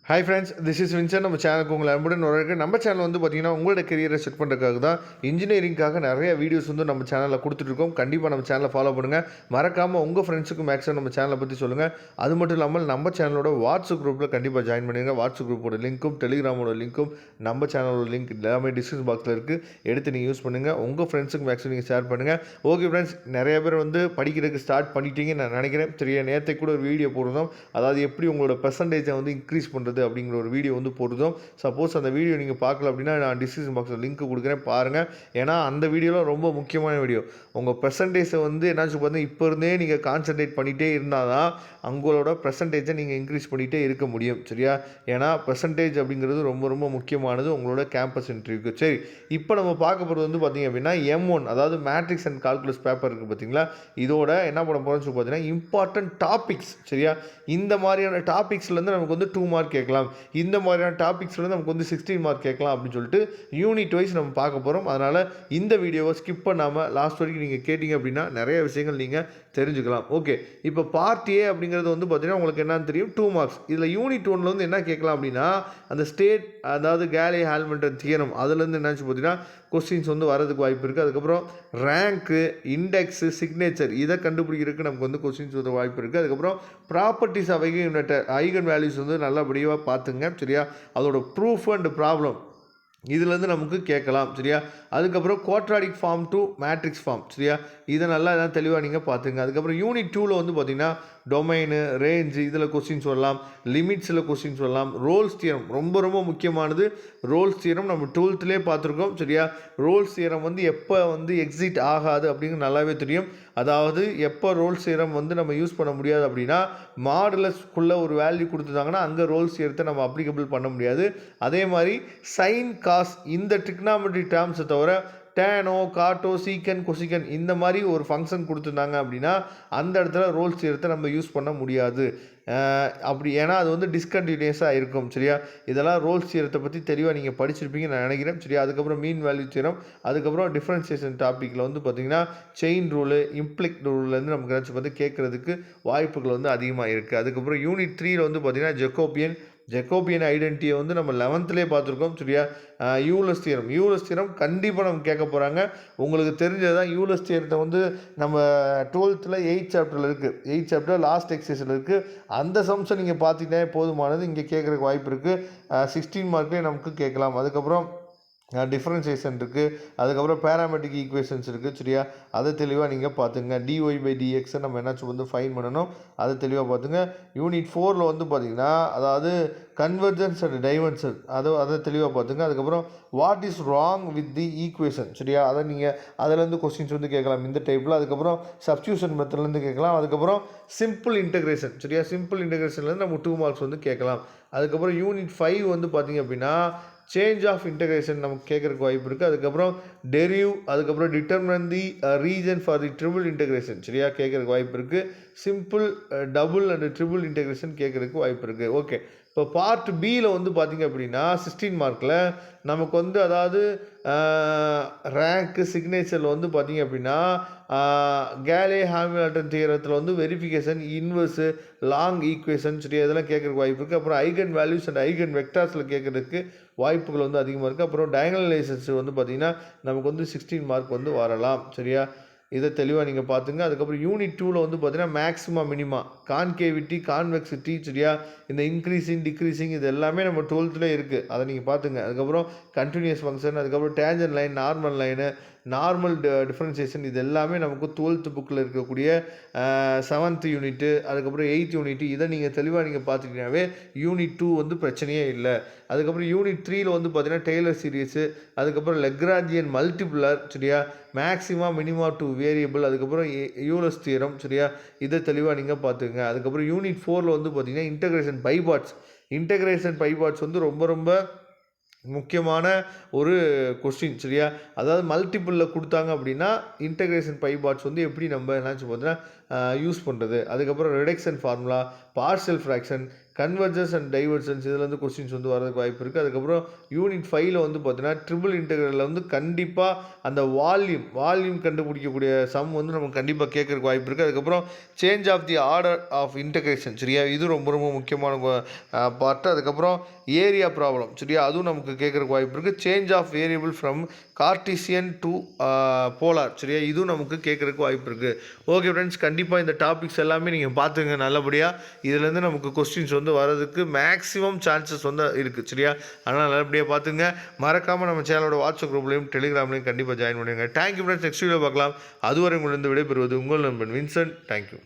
Hi friends, this is Vincent. நம்ம சேனலுக்கு உங்களை அன்புடன் வரவேற்கிறேன். நம்ம சேனல் வந்து பார்த்தீங்கன்னா உங்களோட கெரியரை செட் பண்ணுறதுக்காக தான் இன்ஜினியரிங்காக நிறைய வீடியோஸ் வந்து நம்ம சேனலில் கொடுத்துட்ருக்கோம். கண்டிப்பாக நம்ம சேனலை ஃபாலோ பண்ணுங்கள். மறக்காமல் உங்கள் ஃப்ரெண்ட்ஸுக்கு மேக்ஸிமம் நம்ம சேனலை பற்றி சொல்லுங்கள். அது மட்டும் இல்லாமல் நம்ம சேனலோட வாட்ஸ்அப் குரூப்பில் கண்டிப்பாக ஜாயின் பண்ணுங்கள். வாட்ஸ்அப் குரூப்போட லிங்க்கும் டெலிகிராமோட லிங்க்கும் நம்ம சேனலோட லிங்க் எல்லாமே டிஸ்கிரிப்ஷன் பாக்ஸில் இருக்குது. எடுத்து நீங்கள் யூஸ் பண்ணுங்கள். உங்கள் ஃப்ரெண்ட்ஸுக்கு மேக்ஸிமம் நீங்கள் ஷேர் பண்ணுங்கள். ஓகே ஃப்ரெண்ட்ஸ், நிறைய பேர் வந்து படிக்கிறதுக்கு ஸ்டார்ட் பண்ணிட்டீங்கன்னு நான் நினைக்கிறேன். சரியா, நேற்று கூட ஒரு வீடியோ போடுறோம். அதாவது எப்படி உங்களோட பெர்சன்டேஜை வந்து இன்க்ரீஸ் பண்ணுறது அப்படிங்கிற ஒரு வீடியோ வந்து போடுறோம். சப்போஸ் அந்த வீடியோ நீங்கள் பார்க்கல அப்படின்னா நான் டிஸ்கிரிப்ஷன் பாக்ஸில் லிங்க் கொடுக்குறேன், பாருங்கள். ஏன்னா அந்த வீடியோலாம் ரொம்ப முக்கியமான வீடியோ. உங்கள் பெர்சன்டேஜை வந்து என்னாச்சு பார்த்தீங்கன்னா இப்போ இருந்தே நீங்கள் கான்சன்ட்ரேட் பண்ணிகிட்டே இருந்தால் தான் உங்களோட பெர்சன்டேஜை நீங்கள் இன்க்ரீஸ் பண்ணிகிட்டே இருக்க முடியும். சரியா, ஏன்னா பெர்சன்டேஜ் அப்படிங்கிறது ரொம்ப ரொம்ப முக்கியமானது உங்களோட கேம்பஸ் இன்டர்வியூக்கு. சரி, இப்போ நம்ம பார்க்க போகிறது வந்து பார்த்திங்க அப்படின்னா M1, அதாவது மேட்ரிக்ஸ் அண்ட் கால்குலஸ் பேப்பர் இருக்குது பார்த்தீங்களா. இதோட என்ன பண்ண போகிறோம்னு சொல்லி பார்த்தீங்கன்னா இம்பார்ட்டன்ட் டாபிக்ஸ். சரியா, இந்த மாதிரியான டாபிக்ஸ்லேருந்து நமக்கு வந்து 2 மார்க் கேட்கலாம், இந்த மாதிரியான டாபிக்ஸ்லேருந்து நமக்கு வந்து 16 மார்க் கேட்கலாம் அப்படின்னு சொல்லிட்டு யூனிட் வைஸ் நம்ம பார்க்க போகிறோம். அதனால் இந்த வீடியோவை ஸ்கிப் பண்ணாமல் லாஸ்ட் வரைக்கும் நீங்கள் கேட்டிங்க அப்படின்னா நிறைய விஷயங்கள் நீங்கள் தெரிஞ்சுக்கலாம். ஓகே, இப்போ பார்ட் ஏ அப்படிங்கிறது வந்து பார்த்தீங்கன்னா உங்களுக்கு என்னன்னு தெரியும், 2 மார்க்ஸ். இதில் யூனிட் 1 வந்து என்ன கேட்கலாம் அப்படின்னா அந்த ஸ்டேட், அதாவது கேலே ஹால்மெண்டன் தியரம், அதுலேருந்து என்னாச்சு பார்த்தீங்கன்னா கொஸ்டின்ஸ் வந்து வரதுக்கு வாய்ப்பு இருக்குது. அதுக்கப்புறம் ரேங்க்கு, இண்டெக்ஸு, சிக்னேச்சர் இதை கண்டுபிடிக்கிறதுக்கு நமக்கு வந்து கொஸ்டின்ஸ் வந்து வாய்ப்பு இருக்குது. அதுக்கப்புறம் ப்ராப்பர்ட்டிஸ் ஆஃப் ஐகன் வேல்யூஸ் வந்து நல்லபடியாக பார்த்துங்க. சரியா, அதோட ப்ரூஃப் அண்ட் ப்ராப்ளம் இதுலேருந்து நமக்கு கேட்கலாம். சரியா, அதுக்கப்புறம் quadratic form to matrix form. சரியா, இதை நல்லா எதாவது தெளிவாக நீங்கள் பார்த்துங்க. அதுக்கப்புறம் யூனிட் 2ல் வந்து பார்த்திங்கன்னா டொமைனு, ரேஞ்சு இதில் கொஸ்டின்ஸ் வரலாம், லிமிட்ஸில் கொஸ்டின்ஸ் வரலாம், ரோல்ஸ் தியரம் ரொம்ப ரொம்ப முக்கியமானது. ரோல்ஸ் தியரம் நம்ம 12லே பார்த்துருக்கோம். சரியா, ரோல்ஸ் தியரம் வந்து எப்போ வந்து எக்ஸிட் ஆகாது அப்படிங்கிறது நல்லாவே தெரியும். அதாவது எப்போ ரோல்ஸ் தியரம் வந்து நம்ம யூஸ் பண்ண முடியாது அப்படின்னா மாடுலஸ்க்குள்ளே ஒரு வேல்யூ கொடுத்துட்டாங்கன்னா அங்கே ரோல்ஸ் தியரத்தை நம்ம அப்ளிகபிள் பண்ண முடியாது. அதே மாதிரி சைன், காஸ் இந்த ட்ரிக்னாமெட்ரி டேர்ம்ஸை தவிர டேனோ, காட்டோ, சீக்கன், கொசிக்கன் இந்த மாதிரி ஒரு ஃபங்க்ஷன் கொடுத்துருந்தாங்க அப்படின்னா அந்த இடத்துல ரோல்ஸ் தியரத்தை நம்ம யூஸ் பண்ண முடியாது. அப்படி ஏன்னா அது வந்து டிஸ்கண்டினியூஸாக இருக்கும். சரியா, இதெல்லாம் ரோல்ஸ் தியரத்தை பற்றி தெளிவாக நீங்கள் படிச்சிருப்பீங்கன்னு நான் நினைக்கிறேன். சரியா, அதுக்கப்புறம் மீன் வேல்யூ தியரம், அதுக்கப்புறம் டிஃப்ரென்சியேஷன் டாப்பிக்கில் வந்து பார்த்திங்கன்னா செயின் ரூலு, இம்ப்ளிக் ரூல்லேருந்து நமக்கு ஏதாச்சும் வந்து கேட்குறதுக்கு வாய்ப்புகள் வந்து அதிகமாக இருக்குது. அதுக்கப்புறம் யூனிட் 3ல் வந்து பார்த்திங்கன்னா ஜெக்கோபியன் ஐடென்டிட்டியை வந்து நம்ம 11லேயே பார்த்துருக்கோம். சரியா, யூலஸ் தியரம் கண்டிப்பாக நம்ம கேட்க போகிறாங்க. உங்களுக்கு தெரிஞ்சதான் யூலஸ் தியரத்தை வந்து நம்ம 12th 8th சாப்டரில் இருக்குது. 8th சாப்டர் லாஸ்ட் எக்ஸசைஸில் இருக்குது. அந்த சம்ஸை நீங்கள் பார்த்துக்கிட்டே போதுமானது. இங்கே கேட்குறதுக்கு வாய்ப்பு இருக்குது. 16 மார்க்லேயே நமக்கு கேட்கலாம். அதுக்கப்புறம் டிஃப்ரென்சியேஷன் இருக்குது, அதுக்கப்புறம் பேராமெட்ரிக் ஈக்குவேஷன்ஸ் இருக்குது. சரியா, அதை தெளிவாக நீங்கள் பார்த்துங்க. dy/dx நம்ம என்னாச்சும் வந்து ஃபைன் பண்ணணும், அதை தெளிவாக பார்த்துங்க. யூனிட் 4ல் வந்து பார்த்திங்கன்னா அதாவது கன்வர்ஜன்ஸ் அண்ட் டைவர்ஜன்ஸ் அதை தெளிவாக பார்த்துங்க. அதுக்கப்புறம் what is wrong with the equation. சரியா, அதை நீங்கள் அதிலேருந்து கொஸ்டின்ஸ் வந்து கேட்கலாம் இந்த டைப்பில். அதுக்கப்புறம் சப்ஸ்டியூஷன் மெத்தட்லேருந்து கேட்கலாம். அதுக்கப்புறம் சிம்பிள் இன்டகிரேஷன். சரியா, சிம்பிள் இன்டகிரேஷன்லேருந்து நம்ம 2 மார்க்ஸ் வந்து கேட்கலாம். அதுக்கப்புறம் யூனிட் 5 வந்து பார்த்திங்க அப்படின்னா சேஞ்ச் ஆஃப் இன்டகிரேஷன் நமக்கு கேட்குறதுக்கு வாய்ப்பு இருக்குது. அதுக்கப்புறம் டெரிவ், அதுக்கப்புறம் determinate the region for the triple integration. சரியா, கேட்குறதுக்கு வாய்ப்பு இருக்குது. Simple, double and triple integration கேட்குறதுக்கு வாய்ப்பு இருக்குது. ஓகே, இப்போ பார்ட் பியில் வந்து பார்த்திங்க அப்படின்னா 16 மார்க்கில் நமக்கு வந்து அதாவது ரேங்க்கு, சிக்னேச்சரில் வந்து பார்த்திங்க அப்படின்னா கேலே ஹாமில்டன் தியரத்தில் வந்து வெரிஃபிகேஷன், இன்வர்ஸு, லாங் ஈக்குவேஷன், சரி இதெல்லாம் கேட்குறதுக்கு வாய்ப்பு இருக்குது. அப்புறம் ஐகன் வேல்யூஸ் அண்ட் ஐகன் வெக்டார்ஸில் கேட்குறதுக்கு வாய்ப்புகள் வந்து அதிகமாக இருக்குது. அப்புறம் டயகனலைசேஷன்ஸ் வந்து பார்த்திங்கன்னா நமக்கு வந்து 16 மார்க் வந்து வரலாம். சரியா, இதை தெளிவாக நீங்கள் பார்த்துங்க. அதுக்கப்புறம் யூனிட் 2ல் வந்து பார்த்தீங்கன்னா மேக்ஸிமா, மினிமா, கான்கேவிட்டி, கான்வெக்சிட்டி, சரியா, இந்த இன்க்ரீஸிங், டிக்ரீஸிங் இது எல்லாமே நம்ம 12லே இருக்குது. அதை நீங்கள் பார்த்துங்க. அதுக்கப்புறம் கண்டினியூஸ் ஃபங்க்ஷன், அதுக்கப்புறம் டேஞ்சன் line, normal line, normal differentiation இது எல்லாமே நமக்கு 12th புக்கில் இருக்கக்கூடிய 7th யூனிட்டு, அதுக்கப்புறம் 8th யூனிட்டு இதை நீங்கள் தெளிவாக நீங்கள் பார்த்துக்கிட்டீங்கன்னாவே யூனிட் 2 வந்து பிரச்சனையே இல்லை. அதுக்கப்புறம் யூனிட் 3ல் வந்து பார்த்தீங்கன்னா டெய்லர் சீரியஸு, அதுக்கப்புறம் லெக்ராஞ்சியன் மல்டிப்ளர், சரியா, மேக்ஸிமா, மினிமா டு வேரியபிள், அதுக்கப்புறம் யூலஸ் தியரம். சரியா, இதை தெளிவாக நீங்கள் பார்த்துங்க. அதுக்கப்புறம் யூனிட் 4ல் வந்து பார்த்திங்கன்னா இன்டகிரேஷன் பை பார்ட்ஸ் வந்து ரொம்ப ரொம்ப முக்கியமான ஒரு கொஸ்டின். சரியா, அதாவது மல்டிபிளில் கொடுத்தாங்க அப்படின்னா இன்டகிரேஷன் பை பார்ட்ஸ் வந்து எப்படி நம்ம என்னாச்சு பார்த்தீங்கன்னா யூஸ் பண்ணுறது. அதுக்கப்புறம் reduction formula, partial fraction, convergence and divergence இதில் வந்து கொஸ்டின்ஸ் வந்து வரதுக்கு வாய்ப்பு இருக்குது. அதுக்கப்புறம் யூனிட் 5ல் வந்து பார்த்தீங்கன்னா ட்ரிபிள் இன்டெக்ரலில் வந்து கண்டிப்பாக அந்த வால்யூம் கண்டுபிடிக்கக்கூடிய சம் வந்து நமக்கு கண்டிப்பாக கேட்கறதுக்கு வாய்ப்பு இருக்குது. அதுக்கப்புறம் change of the order of integration சரியா, இது ரொம்ப ரொம்ப முக்கியமான பார்ட்டு. அதுக்கப்புறம் ஏரியா ப்ராப்ளம் சரியா, அதுவும் நமக்கு கேட்கறதுக்கு வாய்ப்பு இருக்குது. Change of variable from Cartesian to polar சரியா, இதுவும் நமக்கு கேட்கறதுக்கு வாய்ப்பு இருக்குது. ஓகே ஃப்ரெண்ட்ஸ், கண்டிப்பாக இந்த டாபிக்ஸ் எல்லாமே நீங்கள் பார்த்துங்க நல்லபடியாக. இதுலேருந்து நமக்கு கொஸ்டின்ஸ் வந்து வரதுக்கு மேக்ஸிமம் சான்சஸ் வந்து இருக்குது சரியா, அதனால் நல்லபடியாக பார்த்துங்க. மறக்காமல் நம்ம சேனலோட வாட்ஸ்அப் குரூப்லையும் டெலிகிராம்லையும் கண்டிப்பாக ஜாயின் பண்ணுங்க. தேங்க்யூ ஃப்ரெண்ட்ஸ், நெக்ஸ்ட் வீடியோ பார்க்கலாம். அதுவரை உங்களிடம் விடைபெறுவது உங்கள் நண்பன் வின்சென்ட். தேங்க்யூ.